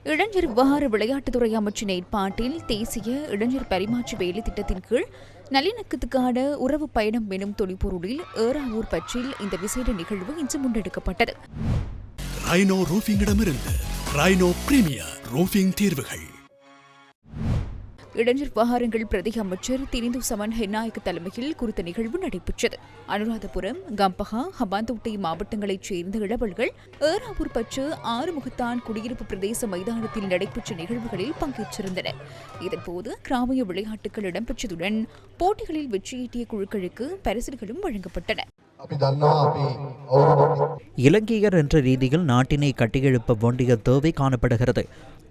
இளைஞர் விவகார விளையாட்டுத்துறை அமைச்சின் ஏற்பாட்டில் தேசிய இளைஞர் பரிமாற்ற வேலை திட்டத்தின் கீழ் நல்லிணக்கத்துக்கான உறவு பயணம் எனும் தொனிப்பொருளில் ஏறாவூர் பற்றில் இந்த விசேட நிகழ்வு இன்று முன்னெடுக்கப்பட்டது. ரைனோ ரூஃபிங்கிடமிருந்து ரைனோ பிரீமியர் ரூஃபிங் தீர்வுகள். இளைஞர் விவகாரங்கள் பிரதி அமைச்சர் திரிந்து சமன் ஹென்னாயக்க தலைமையில் குறித்த நிகழ்வு நடைபெற்றது. அனுராதபுரம், கம்பஹா, ஹம்பாந்தோட்டை மாவட்டங்களைச் சேர்ந்த இளவல்கள் ஏறாவூர் பற்று ஆறுமுகத்தான் குடியிருப்பு பிரதேச மைதானத்தில் நடைபெற்ற நிகழ்வுகளில் பங்கேற்றிருந்தனர். இதன்போது கிராமிய விளையாட்டுகள் இடம்பெற்றதுடன் போட்டிகளில் வெற்றியீட்டிய குழுக்களுக்கு பரிசுகளும் வழங்கப்பட்டன. இலங்கையர் என்ற ரீதியில் நாட்டினை கட்டியெழுப்ப வேண்டிய தேவை காணப்படுகிறது.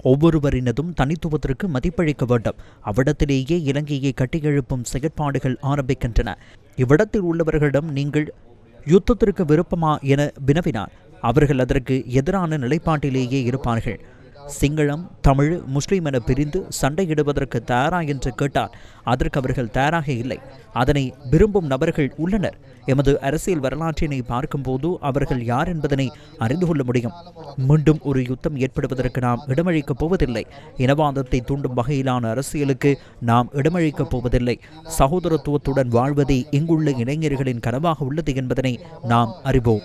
ஒவ்வொருவரினதும் தனித்துவத்திற்கு மதிப்பளிக்க வேண்டும். அவ்விடத்திலேயே இலங்கையை கட்டியெழுப்பும் செயற்பாடுகள் ஆரம்பிக்கின்றன. இவ்விடத்தில் உள்ளவர்களிடம் நீங்கள் யுத்தத்திற்கு விருப்பமா என வினவினார். அவர்கள் அதற்கு எதிரான நிலைப்பாட்டிலேயே இருப்பார்கள். சிங்களம், தமிழ், முஸ்லிம் என பிரிந்து சண்டையிடுவதற்கு தயாரா என்று கேட்டால் அதற்கு அவர்கள் தயாராக இல்லை. அதனை விரும்பும் நபர்கள் உள்ளனர். எமது அரசியல் வரலாற்றினை பார்க்கும்போது அவர்கள் யார் என்பதனை அறிந்து கொள்ள முடியும். மீண்டும் ஒரு யுத்தம் ஏற்படுவதற்கு நாம் இடமளிக்கப் போவதில்லை. இனவாதத்தை தூண்டும் வகையிலான அரசியலுக்கு நாம் இடமளிக்கப் போவதில்லை. சகோதரத்துவத்துடன் வாழ்வதே இங்குள்ள இளைஞர்களின் கனவாக உள்ளது என்பதனை நாம் அறிவோம்.